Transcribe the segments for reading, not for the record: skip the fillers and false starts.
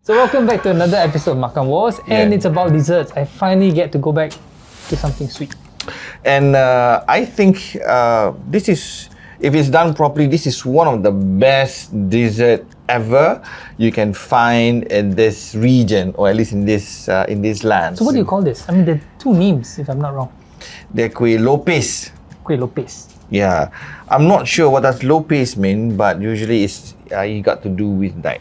So welcome back to another episode of Makan Wars, and it's about desserts. I finally get to go back to something sweet. And I think this is, if it's done properly, this is one of the best dessert ever you can find in this region, or at least in this land. So what do you call this? I mean, there are two names, if I'm not wrong. They're Kue Lupis. Kue Lupis. Yeah, I'm not sure what does Lupis mean, but usually it's you got to do with that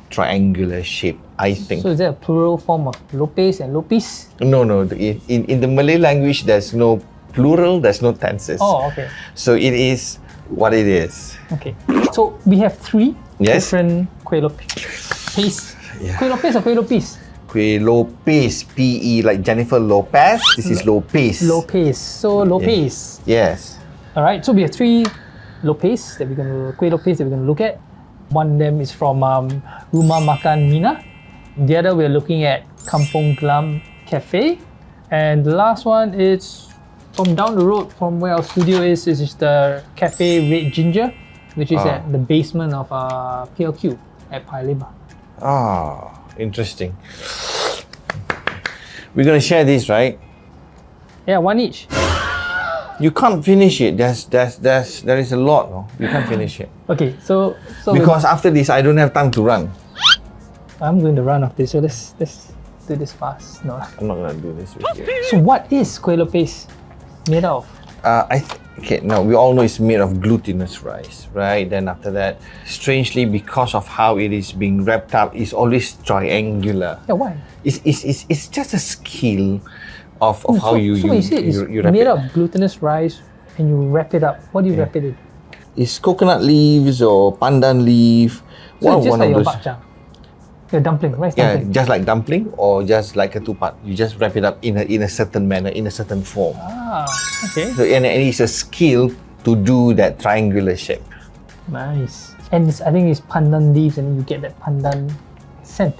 triangular shape, I think. So is there a plural form of Lopes and Lopis? No. In the Malay language, there's no plural, there's no tenses. Oh, okay. So it is what it is. Okay. So we have three different Kue Lupis. Yeah. Kue Lupis or Kue Lupis? Kue Lupis, P-E, like Jennifer Lopez. This is Lupis. Lopes. So Lopes. Yes. Alright, so we have three Lopes that Kue Lupis that we're going to look at. One of them is from Rumah Makan Minang. The other we're looking at Kampong Glam Cafe. And the last one is from down the road from where our studio is. This is the Cafe Red Ginger, which is at the basement of PLQ at Paya Lebar. Ah, interesting. We're going to share this, right? Yeah, one each. You can't finish it. There is a lot. No? You can't finish it. Okay, so because after this, I don't have time to run. I'm going to run after this, so let's do this fast. No. I'm not going to do this with you. So what is Kue Lupis made of? Okay, now we all know it's made of glutinous rice, right? Then after that, strangely, because of how it is being wrapped up, it's always triangular. Yeah, why? It's just a skill of how you made wrap it. of glutinous rice and you wrap it up. What do you wrap it in? It's coconut leaves or pandan leaf. So it's just like your bakchang, your dumpling, rice dumpling. Yeah, just like dumpling or just like a ketupat. You just wrap it up in a certain manner, in a certain form. Ah, okay. So and it's a skill to do that triangular shape. Nice. And I think it's pandan leaves, and you get that pandan scent.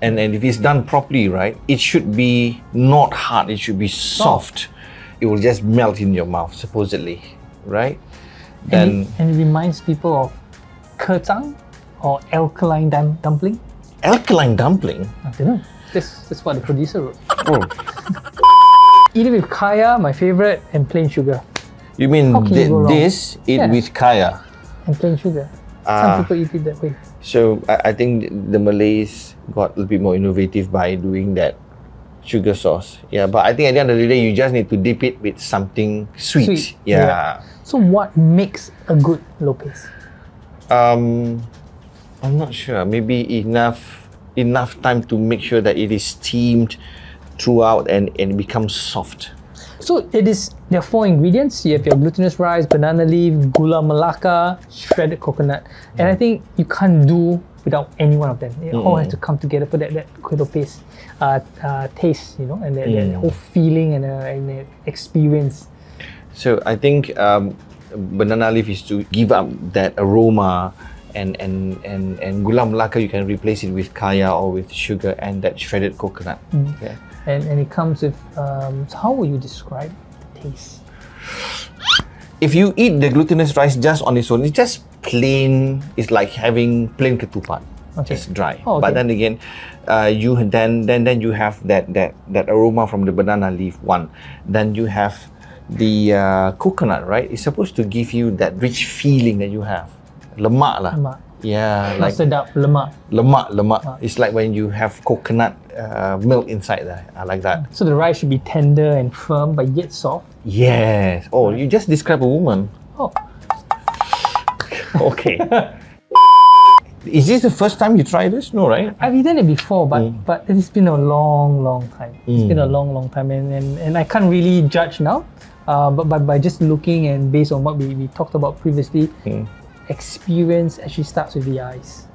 And if it's done properly, right, it should be not hard, it should be soft. It will just melt in your mouth, supposedly, right? And it reminds people of kertang or alkaline dumpling. Alkaline dumpling? I don't know. That's what the producer wrote. Oh. Eat it with kaya, my favorite, and plain sugar. You mean this, with kaya? And plain sugar. Some people eat it that way. So I think the Malays got a little bit more innovative by doing that sugar sauce. Yeah, but I think at the end of the day, you just need to dip it with something sweet. Yeah. So what makes a good Lopes? I'm not sure. Maybe enough time to make sure that it is steamed throughout and it becomes soft. So there are 4 ingredients. You have your glutinous rice, banana leaf, gula melaka, shredded coconut. And I think you can't do without any one of them. It all has to come together for that Kue Lupis taste, and that whole feeling and the experience. So I think banana leaf is to give up that aroma, and gula melaka you can replace it with kaya or with sugar and that shredded coconut. Okay. And it comes with, so how would you describe the taste? If you eat the glutinous rice just on its own, it's just plain. It's like having plain ketupat, just dry. Oh, okay. But then again, you you have that aroma from the banana leaf one. Then you have the coconut, right? It's supposed to give you that rich feeling that you have. Lemak lah. Lemak. Yeah, like sedap, lemak. Lemak. It's like when you have coconut milk inside there. I like that. So the rice should be tender and firm, but yet soft. Yes. Oh, you just described a woman. Oh. Okay. Is this the first time you try this? No, right? I've eaten it before, but it's been a long time. It's been a long time, and I can't really judge now. But by just looking and based on what we talked about previously, experience actually starts with the eyes.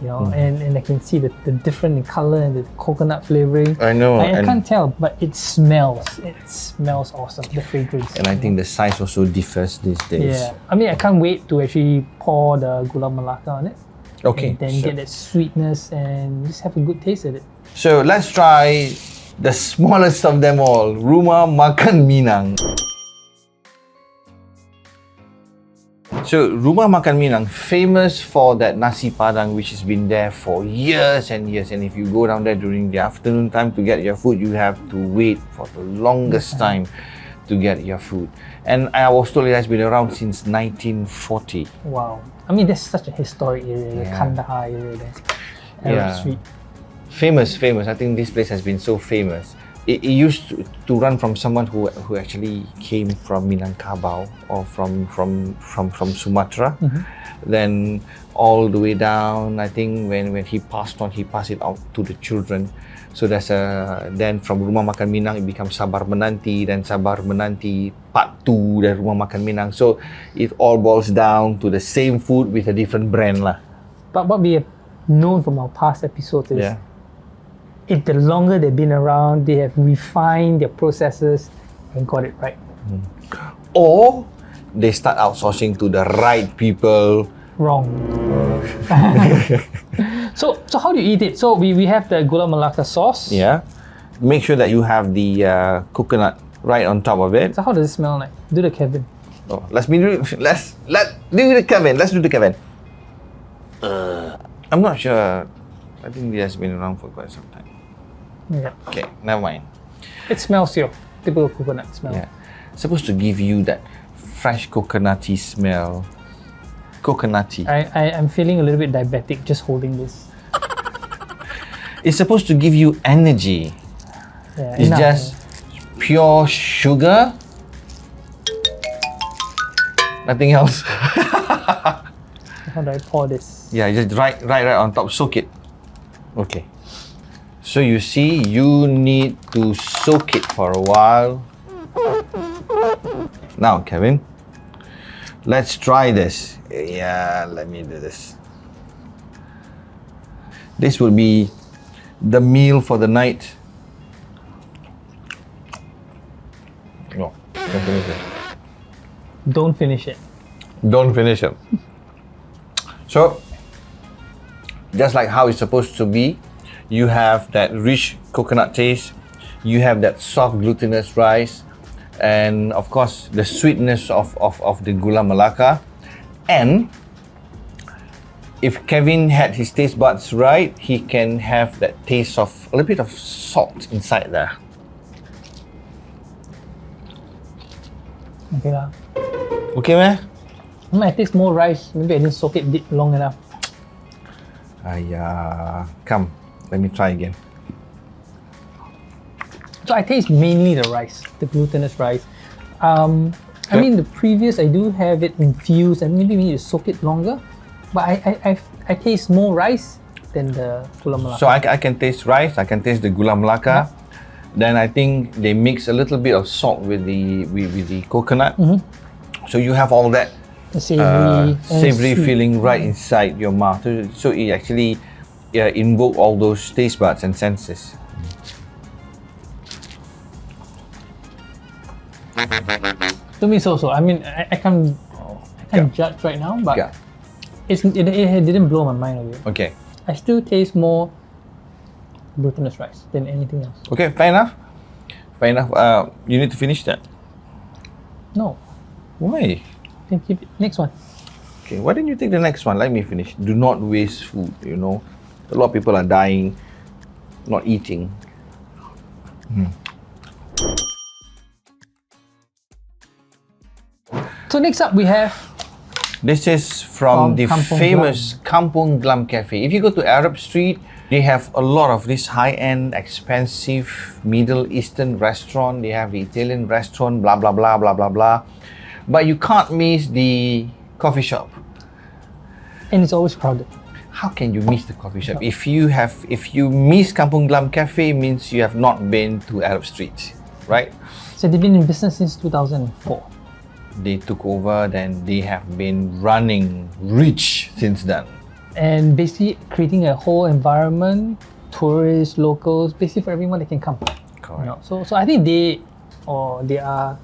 And I can see the different in color and the coconut flavoring. I know. I can't tell, but it smells. It smells awesome, the fragrance. And I think the size also differs these days. Yeah. I mean, I can't wait to actually pour the gula melaka on it. Okay. And then get that sweetness and just have a good taste of it. So let's try the smallest of them all, Rumah Makan Minang. So So Rumah Makan Minang, famous for that nasi padang which has been there for years and years. And if you go down there during the afternoon time to get your food, you have to wait for the longest time to get your food. And I was told it has been around since 1940. Wow. I mean, that's such a historic area, the Kandahar area there. Arab Street. Famous. I think this place has been so famous. It used to run from someone who actually came from Minangkabau or from Sumatra. Then all the way down, I think when he passed on, he passed it out to the children. So there's then from Rumah Makan Minang it becomes Sabar Menanti, then Sabar Menanti Part 2 dan Rumah Makan Minang. So it all boils down to the same food with a different brand lah. But what we have known from our past episodes is if the longer they've been around, they have refined their processes and got it right. Or they start outsourcing to the right people. Wrong. So how do you eat it? So we have the Gula Melaka sauce. Yeah. Make sure that you have the coconut right on top of it. So how does it smell like? Do the Kevin. Oh, let's do the Kevin. Let's do the Kevin. I'm not sure. I think it has been around for quite some time. Yeah. Okay, never mind. It smells your typical coconut smell. Yeah. It's supposed to give you that fresh coconutty smell. Coconutty. I'm feeling a little bit diabetic just holding this. It's supposed to give you energy. Yeah, It's just pure sugar. Nothing else. How do I pour this? Yeah, just right on top. Soak it. Okay. So you see, you need to soak it for a while. Now, Kevin, let's try this. Yeah, let me do this. This will be the meal for the night. No, don't finish it. Don't finish it. Don't finish it. So, just like how it's supposed to be, you have that rich coconut taste, you have that soft glutinous rice, and of course the sweetness of the Gula Melaka. And if Kevin had his taste buds right, he can have that taste of a little bit of salt inside there. Okay lah. Okay, man? I taste more rice. Maybe I didn't soak it deep long enough. Come, let me try again. So I taste mainly the rice, the glutinous rice. I mean the previous I do have it infused and maybe we need to soak it longer. But I taste more rice than the Gula Melaka. So I can taste rice, I can taste the Gula Melaka. Then I think they mix a little bit of salt with the coconut. So you have all that The savory, savory sweet. feeling right inside your mouth. So it actually invoke all those taste buds and senses. To me, so. I mean, I can't judge right now, but it didn't blow my mind away. Okay. I still taste more glutinous rice than anything else. Okay, fair enough. You need to finish that. No, Why? then keep it. Next one. Okay, why don't you take the next one? Let me finish. Do not waste food, you know. A lot of people are dying, not eating. So next up we have This is from the Kampong famous Kampong Glam Cafe. If you go to Arab Street, they have a lot of this high-end, expensive Middle Eastern restaurant. They have the Italian restaurant, blah, blah, blah, blah, blah, blah. But you can't miss the coffee shop. and it's always crowded. How can you miss the coffee shop? If you miss Kampong Glam Cafe, means you have not been to Arab Street, right? So they've been in business since 2004. They took over, then they have been running rich since then. And basically creating a whole environment, tourists, locals, basically for everyone that can come. Correct. You know? So I think they are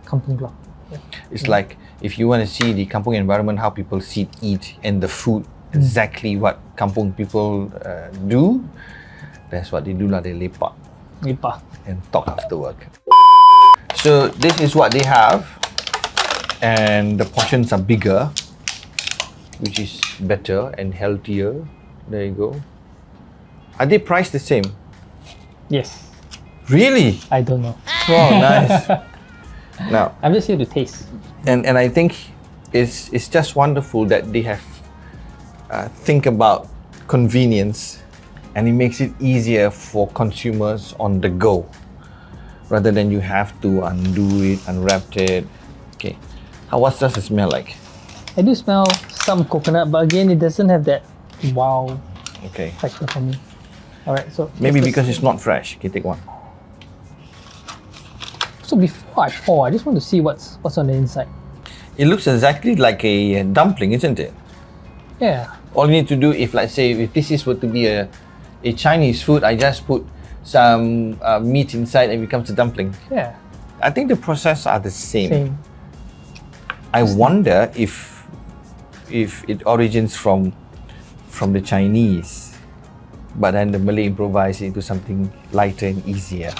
Kampong Glam. Yeah. It's like if you want to see the kampong environment, how people sit, eat, and the food, exactly what kampong people do, that's what they do lah. They lepak Lipa. and talk after work. So this is what they have, and the portions are bigger. which is better and healthier. There you go. Are they priced the same? Yes. Really? I don't know. Wow, nice. Now, I'm just here to taste. and I think it's just wonderful that they have think about convenience, and it makes it easier for consumers on the go, rather than you have to undo it, unwrap it. Okay, what does it smell like? I do smell some coconut, but again, it doesn't have that wow Okay, factor for me. Alright, so maybe let's because just- it's not fresh. Okay, take one. So before I pour, I just want to see what's on the inside. It looks exactly like a dumpling, isn't it? Yeah. All you need to do, if let's say if this is were to be a Chinese food, I just put some meat inside and it becomes a dumpling. Yeah. I think the process are the same. Same. I wonder if it origins from the Chinese, but then the Malay improvise into something lighter and easier.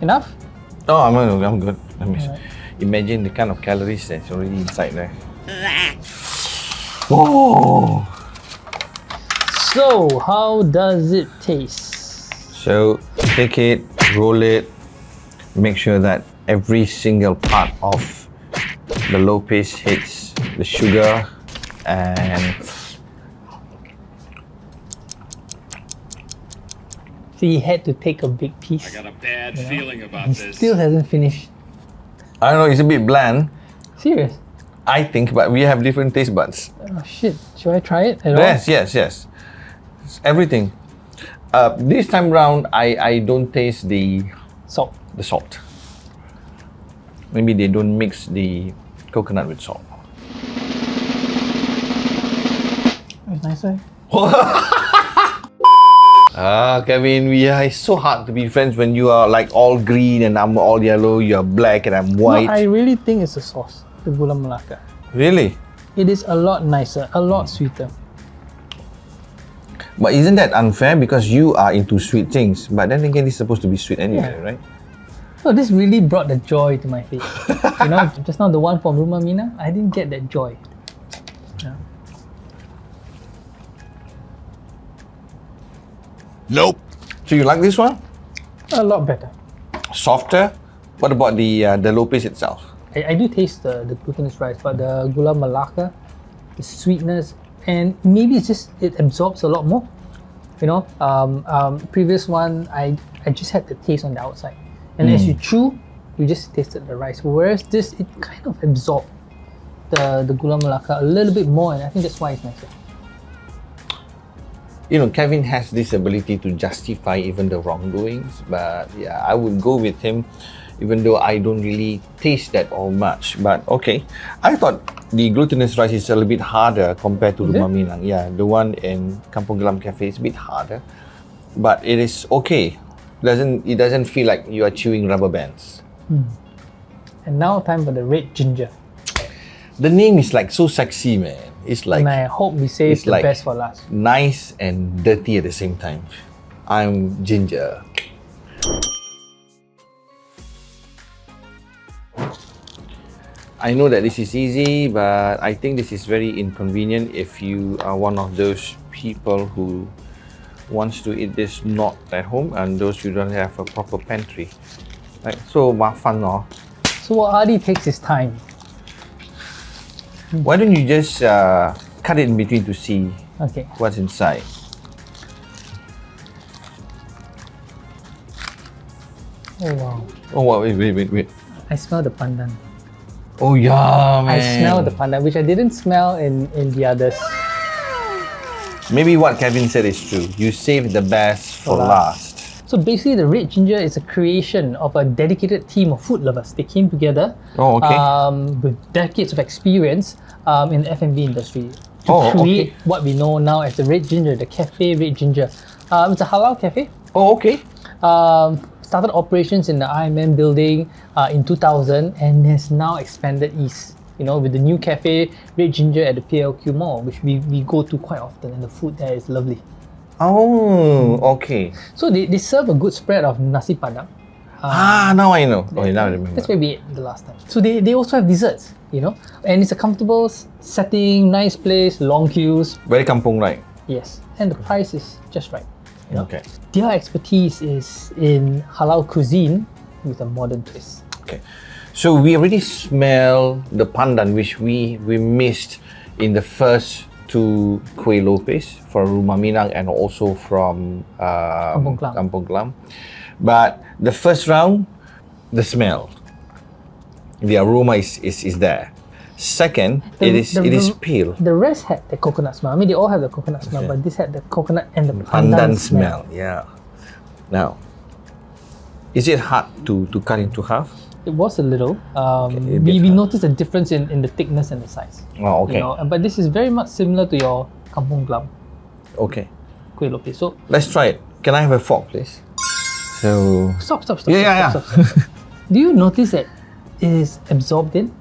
Enough? Oh, I'm good. I mean, Alright. imagine the kind of calories that's already inside there. Oh. So, how does it taste? So take it, roll it, make sure that every single part of the lopis hits the sugar, and So he had to take a big piece. I got a bad feeling about He this. still hasn't finished. I don't know, it's a bit bland, Serious? I think, but we have different taste buds. Oh shit. Should I try it at all? Yes. Everything. This time round, I don't taste the Salt. salt. Maybe they don't mix the coconut with salt. It's nicer. Kevin, it's so hard to be friends when you are like all green and I'm all yellow, you are black and I'm white. No, I really think it's the sauce, the gula melaka. Really? It is a lot nicer, a lot sweeter. But isn't that unfair because you are into sweet things? But then again, it's supposed to be sweet anyway, Yeah. right? So this really brought the joy to my face. You know, just now the one from Rumah Minang, I didn't get that joy. Yeah. Nope. So you like this one? A lot better. Softer? What about the lopis itself? I do taste the glutinous rice, but the gula melaka, the sweetness, and maybe it's just it absorbs a lot more. You know, previous one I just had the taste on the outside, and as you chew, you just tasted the rice. Whereas this, it kind of absorbed the gula melaka a little bit more, and I think that's why it's nicer. You know, Kevin has this ability to justify even the wrongdoings, but yeah, I would go with him, even though I don't really taste that all much. But okay, I thought the glutinous rice is a little bit harder compared to Is Rumah it? Minang. Yeah, the one in Kampong Glam Cafe is a bit harder, but it is okay. It doesn't feel like you are chewing rubber bands. And now time for the red ginger, The name is like so sexy, man. It's like and I hope we save it's the like- best for last. nice and dirty at the same time. I'm ginger. I know that this is easy, but I think this is very inconvenient if you are one of those people who wants to eat this not at home and those who don't have a proper pantry. Right? So, mafan no. So what Adi takes his time. Why don't you just cut it in between to see Okay. what's inside? Oh wow. Oh, wait. I smell the pandan. Oh yeah, man. I smell the pandan, which I didn't smell in the others. Maybe what Kevin said is true. You save the best for For last. So basically, the red ginger is a creation of a dedicated team of food lovers. They came together Oh, okay. with decades of experience in the F&B industry to Oh, create okay. what we know now as the red ginger, the cafe red ginger. It's a halal cafe. Oh, okay. Started operations in the IMM building in 2000 and has now expanded east. You know, with the new cafe Red Ginger at the PLQ Mall, which we go to quite often, and the food there is lovely. Oh, okay. So they serve a good spread of nasi padang, Now I know. Oh, now I remember. That's where we ate the last time. So they also have desserts, you know, and it's a comfortable setting, nice place, long queues. Very kampong, right? Yes, and the price is just right. You know? Okay. Their expertise is in halal cuisine with a modern twist. Okay. So we already smell the pandan which we missed in the first two Kue Lupis from Rumah Minang and also from Kampong Glam. But the first round, the smell, the aroma is there. Second, it is pale. The rest had the coconut smell. I mean, they all have the coconut smell, but this had the coconut and the Pandan smell. Yeah. Now, is it hard to cut into half? It was a little. Okay, we noticed a difference in the thickness and the size. Oh, okay. You know, but this is very much similar to your Kampong Glam Okay. Kue Lupis. So Let's try it. Can I have a fork, please? So stop. Stop. Do you notice that it is absorbed in?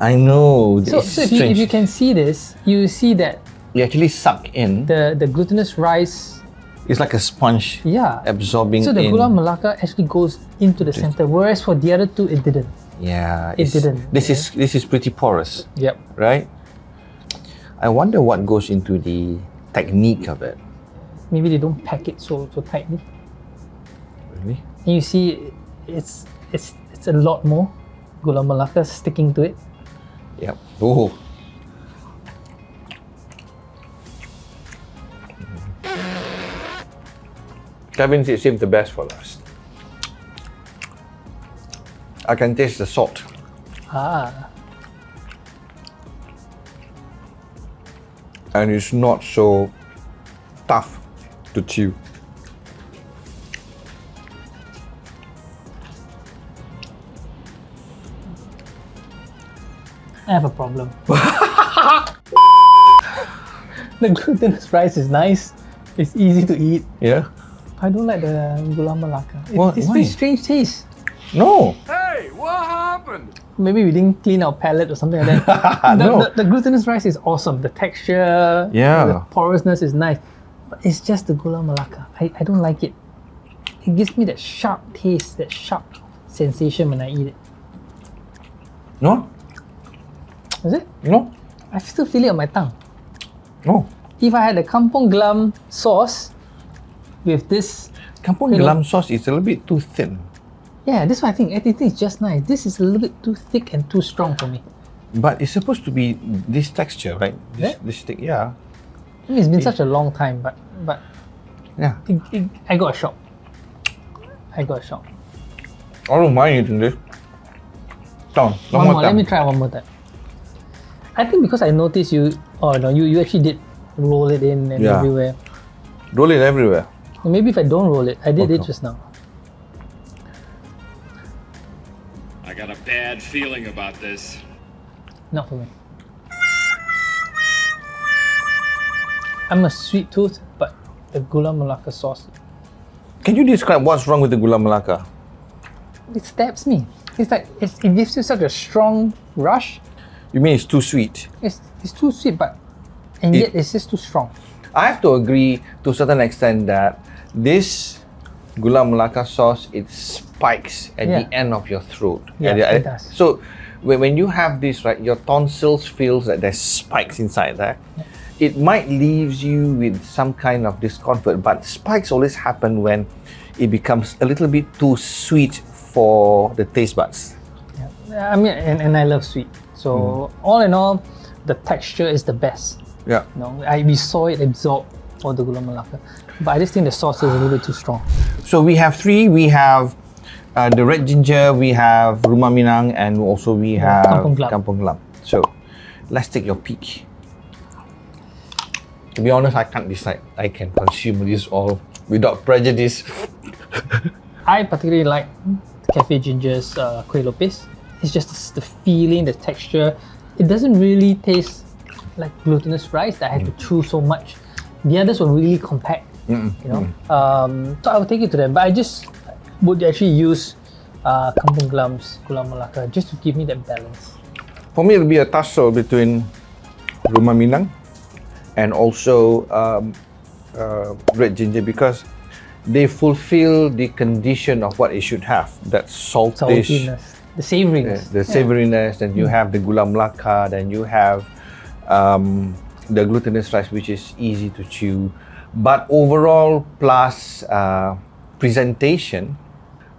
I know. So if you can see this, you see that you actually suck in. the glutinous rice. It's like a sponge. Yeah. Absorbing. So the in. gula melaka actually goes into the center, whereas for the other two it didn't. Yeah. It didn't. This is pretty porous. Yep. Right. I wonder what goes into the technique of it. Maybe they don't pack it so tightly. Really? And you see, it's a lot more gula melaka sticking to it. Yep. Oh. Kevin saved the best for last. I can taste the salt. And it's not so tough to chew. I have a problem. The glutinous rice is nice. It's easy to eat. Yeah? I don't like the gula melaka. It's Why? very strange taste. No. Hey, what happened? Maybe we didn't clean our palate or something like that. No. The glutinous rice is awesome. The texture, Yeah. the porousness is nice. But it's just the gula melaka. I don't like it. It gives me that sharp taste, that sharp sensation when I eat it. No? Is it? No? I still feel it on my tongue. No. If I had the Kampong Glam sauce with this, Kampong Glam sauce is a little bit too thin. yeah, this one I think it's just nice. This is a little bit too thick and too strong for me. But it's supposed to be this texture, right? This thick, yeah. I mean, it's been such a long time, but Yeah. I got a shock. I don't mind eating this. Come on, One more. Let time. me try one more time. I think because I noticed you actually did roll it in and Yeah. everywhere. Roll it everywhere. Maybe if I don't roll it, I did it Okay. just now. I got a bad feeling about this. Not for me. I'm a sweet tooth, but the gula melaka sauce, Can you describe what's wrong with the gula melaka? it stabs me. It's like it gives you such a strong rush. You mean it's too sweet? It's too sweet, and yet it's just too strong. I have to agree to a certain extent that this gula melaka sauce, it spikes at the end of your throat. Yeah, it does. So when you have this, right, your tonsils feels that there's spikes inside there. Yeah. It might leaves you with some kind of discomfort, but spikes always happen when it becomes a little bit too sweet for the taste buds. Yeah. I mean, and I love sweet. So all in all, the texture is the best. Yeah. You know, we saw it absorb all the gula melaka, but I just think the sauce is a little bit too strong. So we have three. We have the red ginger, we have Rumah Minang, and also we have Kampong Glam. So let's take your peek. To be honest, I can't decide. I can consume this all without prejudice. I particularly like Cafe Ginger's Kue Lupis. It's just the feeling, the texture. It doesn't really taste like glutinous rice that I had to chew so much. The others were really compact, you know. So I would take it to them, but I just would actually use Kampong Glam's Gula Melaka just to give me that balance. For me, it'll be a tussle between Rumah Minang and also red ginger, because they fulfill the condition of what it should have. That saltish, Saltiness, the savoriness. the savouriness, and you have the gula melaka, then you have the glutinous rice, which is easy to chew. But overall, plus presentation,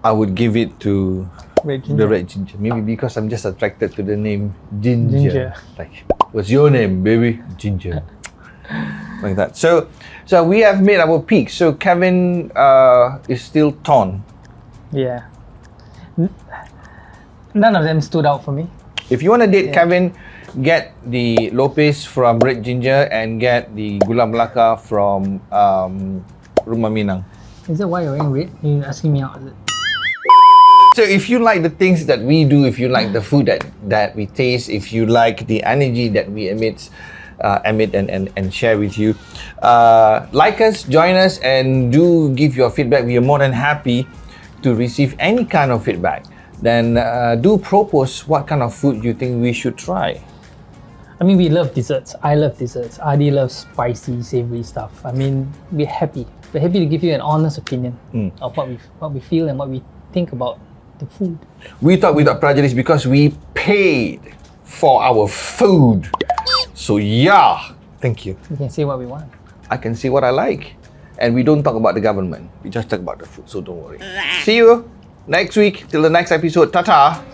I would give it to Red ginger. the red ginger. Maybe because I'm just attracted to the name ginger. Ginger. Like, what's your name, baby? Ginger. Like that. So we have made our peak. So Kevin is still torn. Yeah. None of them stood out for me. If you want to date Kevin, get the Lopis from Red Ginger and get the Gula Melaka from Rumah Minang. Is that why you're wearing red? You're asking me out, is it? So if you like the things that we do, if you like the food that we taste, if you like the energy that we emit and share with you, like us, join us, and do give your feedback. We are more than happy to receive any kind of feedback. Then do propose what kind of food you think we should try. I mean, we love desserts. I love desserts. Adi loves spicy, savory stuff. I mean, we're happy. We're happy to give you an honest opinion of what we feel and what we think about the food. We talk without prejudice because we paid for our food. So yeah, thank you. We can say what we want. I can say what I like. And we don't talk about the government. We just talk about the food, so don't worry. See you next week till the next episode. Ta-ta!